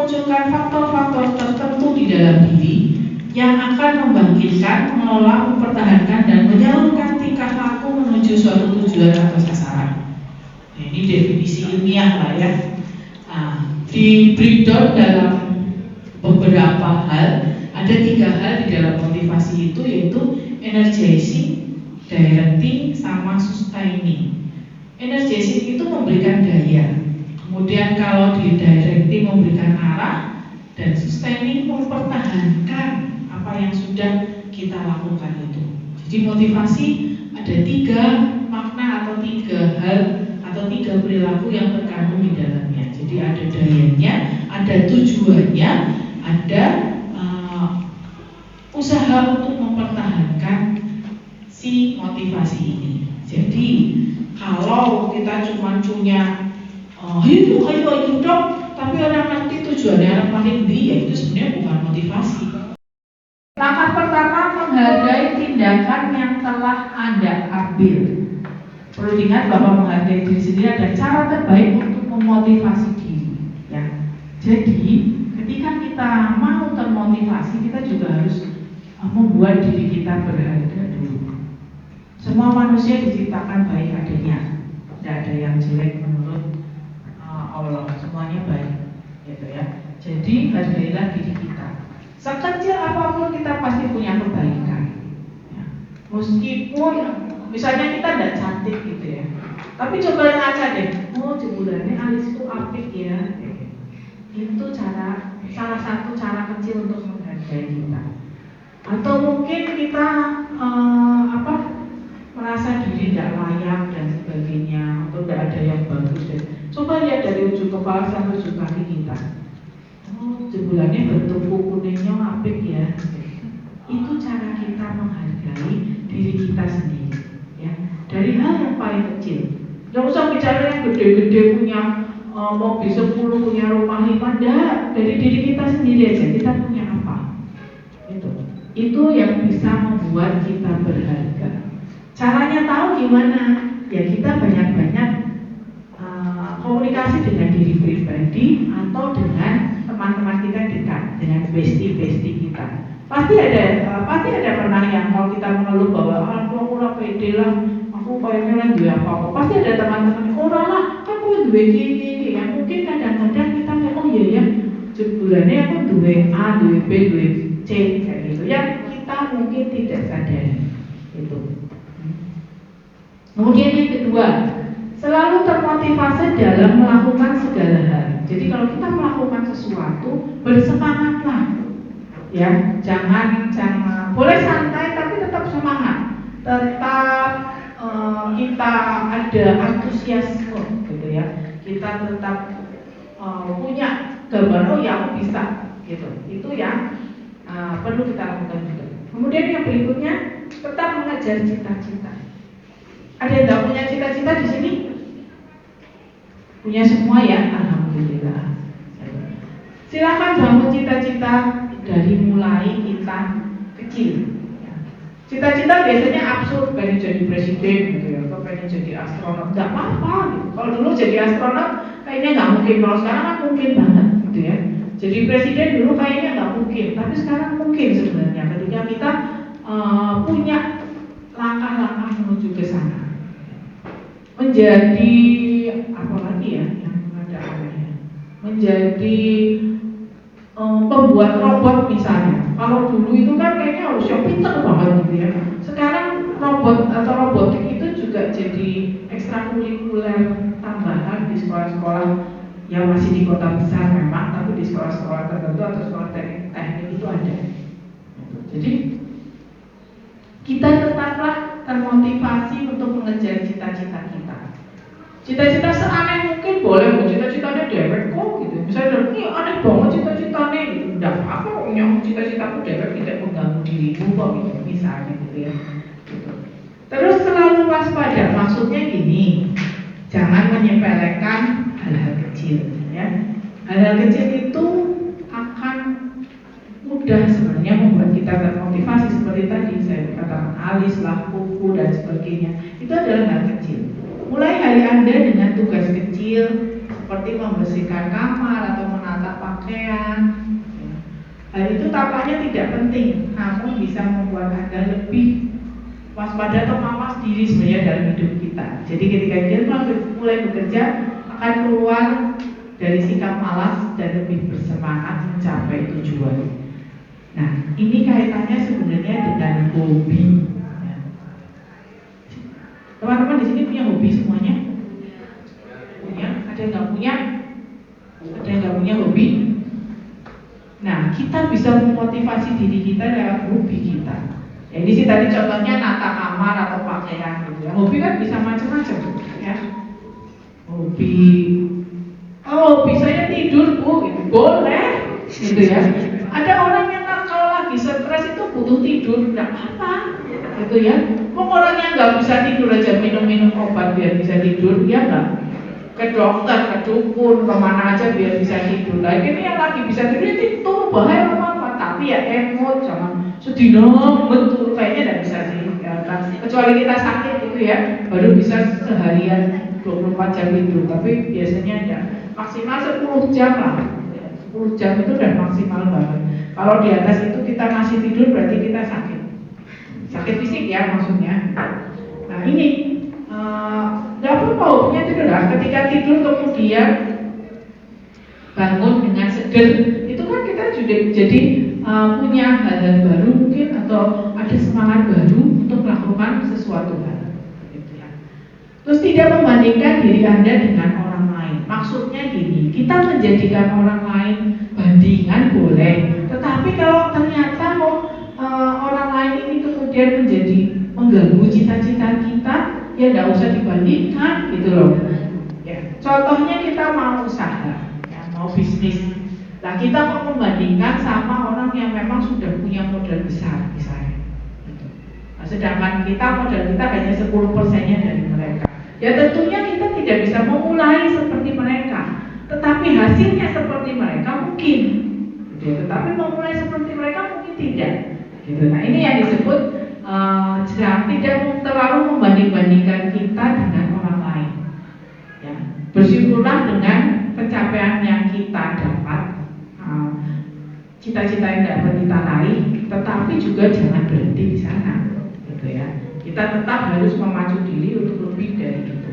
memunculkan faktor-faktor tertentu di dalam diri yang akan membangkitkan, mengelola, mempertahankan, dan menyalurkan tingkah laku menuju suatu tujuan atau sasaran. Nah, ini definisi ilmiah lah ya. Nah, di breakdown dalam beberapa hal, ada 3 hal di dalam motivasi itu, yaitu energizing, directing, sama sustaining. Energizing itu memberikan daya, kemudian kalau di directing memberikan arah, dan sustaining mempertahankan apa yang sudah kita lakukan itu. Jadi motivasi ada 3 makna atau 3 hal atau 3 perilaku yang terkandung di dalamnya. Jadi ada dayanya, ada tujuannya, ada usaha untuk mempertahankan si motivasi ini. Jadi kalau kita cuma punya ayo dong, tapi orang nanti tujuannya orang paling ya itu sebenarnya bukan motivasi. Langkah pertama, menghargai tindakan yang telah Anda ambil. Perlu diingat bahwa menghargai diri sendiri adalah cara terbaik untuk memotivasi diri. Ya. Jadi ketika kita mau termotivasi, kita juga harus membuat diri kita berharga dulu. Semua manusia diciptakan baik adanya, tidak ada yang jelek menurut Allah, semuanya baik, gitu ya. Jadi hargailah diri kita. Sekecil apapun kita pasti punya kebaikan. Ya. Meskipun misalnya kita tidak cantik gitu ya, tapi coba ngaca deh, jebulannya alis itu apik ya. Itu salah satu cara kecil untuk menghargai kita. Atau mungkin kita merasa diri tidak layak dan sebagainya, atau tidak ada yang bagus deh. Coba lihat dari ujung kepala sampai ujung kaki kita. Jebulannya bentuk kuningnya apik ya. Itu cara kita menghargai diri kita sendiri. Ya, dari hal yang paling kecil. Jangan usah bicara yang gede-gede punya mobil 10, punya rumah 5, enggak. Dari diri kita sendiri aja, kita punya apa? Itu yang bisa membuat kita berharga. Caranya tahu gimana? Ya kita banyak-banyak komunikasi dengan diri pribadi atau dengan teman-teman kita dekat, dengan bestie kita. Pasti ada pernah yang kalau kita mengeluh bahwa aku kurang pede lah, aku kayaknya lagi apa-apa. Pasti ada teman-teman orang lah, kan aku duwe gini. Yang mungkin kadang-kadang kita kayak ya, jebulannya aku duwe A, duwe B, duwe C kayak gitu. Yang kita mungkin tidak sadari itu. Kemudian yang kedua, selalu termotivasi dalam melakukan segala hal. Jadi kalau kita melakukan sesuatu, bersemangatlah. Ya, jangan boleh santai tapi tetap semangat. Tetap kita ada antusiasme gitu ya. Kita tetap punya gambaran ya aku bisa gitu. Itu yang perlu kita lakukan juga. Kemudian yang berikutnya, tetap mengejar cita-cita. Ada yang tidak punya cita-cita di sini? Punya semua ya, alhamdulillah. Silakan bangun cita-cita dari mulai kita kecil. Cita-cita biasanya absurd, pengen jadi presiden gitu ya, atau pengen jadi astronot, nggak apa-apa gitu. Kalau dulu jadi astronot kayaknya nggak mungkin, kalau sekarang kan mungkin banget gitu ya. Jadi presiden dulu kayaknya nggak mungkin, tapi sekarang mungkin sebenarnya ketika kita punya langkah-langkah menuju ke sana. Menjadi apa lagi ya yang ada anehnya? Menjadi pembuat robot misalnya. Kalau dulu itu kan kayaknya harus yang pintar banget gitu ya. Sekarang robot atau robotik itu juga jadi ekstrakurikuler tambahan di sekolah-sekolah yang masih di kota besar memang, tapi di sekolah-sekolah tertentu atau sekolah teknik itu ada. Jadi kita tetaplah termotivasi untuk mengejar cita-cita kita. Cita-cita seaneh mungkin boleh, cita-citanya dewek kok gitu. Misalnya, ini aneh banget cita-citanya gitu. Tidak apa-apa, punya cita-citaku dewek tidak mengganggu dirimu kok gitu. Misalnya gitu ya. Gitu. Terus selalu waspada, maksudnya gini, jangan menyepelekan hal-hal kecil ya. Hal-hal kecil itu akan mudah sebenarnya membuat kita termotivasi. Seperti tadi saya katakan alis lah, kuku dan sebagainya. Itu adalah hal kecil. Mulai hari Anda dengan tugas kecil seperti membersihkan kamar atau menata pakaian tidak penting, namun bisa membuat Anda lebih waspada atau mawas diri sebenarnya dalam hidup kita. Jadi ketika dia mulai bekerja, akan keluar dari sikap malas dan lebih bersemangat mencapai tujuan. Nah, ini kaitannya sebenarnya dengan hobi. Teman-teman di sini punya hobi semuanya? Punya? Ada yang nggak punya? Ada yang nggak punya hobi? Nah, kita bisa memotivasi diri kita lewat hobi kita. Ya, ini sih tadi contohnya nata kamar atau pakaian gitu ya. Hobi kan bisa macam-macam ya. Hobi, oh hobi saya tidur Bu, gitu. Boleh gitu ya. Ada orang yang kalau lagi stres itu butuh tidur, nggak apa-apa gitu ya. Kok orang yang nggak bisa tidur aja minum obat biar bisa tidur, ya nggak? Ke dokter, ke dukun, kemana aja biar bisa tidur. Nah ini yang lagi bisa tidur itu bahaya apa? Tapi ya emot, jangan sedih betul, kayaknya nggak bisa sih. Ya, kecuali kita sakit gitu ya, baru bisa seharian 24 jam tidur. Tapi biasanya ya maksimal 10 jam lah. 10 jam itu udah maksimal banget. Kalau di atas itu kita masih tidur berarti kita sakit. Sakit fisik ya maksudnya. Nah ini nggak apa-apa hobinya tidur lah. Ketika tidur kemudian bangun dengan seger, itu kan kita juga jadi punya hal-hal baru mungkin atau ada semangat baru untuk melakukan sesuatu hal. Gitu ya. Terus tidak membandingkan diri Anda dengan orang lain. Maksudnya gini, kita menjadikan orang lain bandingan boleh, tetapi kalau ternyata orang lain ini kemudian menjadi mengganggu cita-cita kita, ya nggak usah dibandingkan gitu loh. Ya, contohnya kita mau usaha, ya, mau bisnis. Nah kita mau membandingkan sama orang yang memang sudah punya modal besar misalnya. Gitu. Nah, sedangkan kita modal kita hanya 10%-nya dari mereka. Ya tentunya kita tidak bisa memulai seperti mereka, tetapi hasilnya seperti mereka mungkin. Gitu. Tetapi memulai seperti mereka mungkin tidak. Gitu. Nah ini yang disebut tidak terlalu membanding-bandingkan kita dengan orang lain. Ya. Bersyukurlah dengan pencapaian yang kita dapat, cita-cita yang dapat kita raih, tetapi juga jangan berhenti di sana. Gitu ya. Kita tetap harus memacu diri untuk lebih dari itu.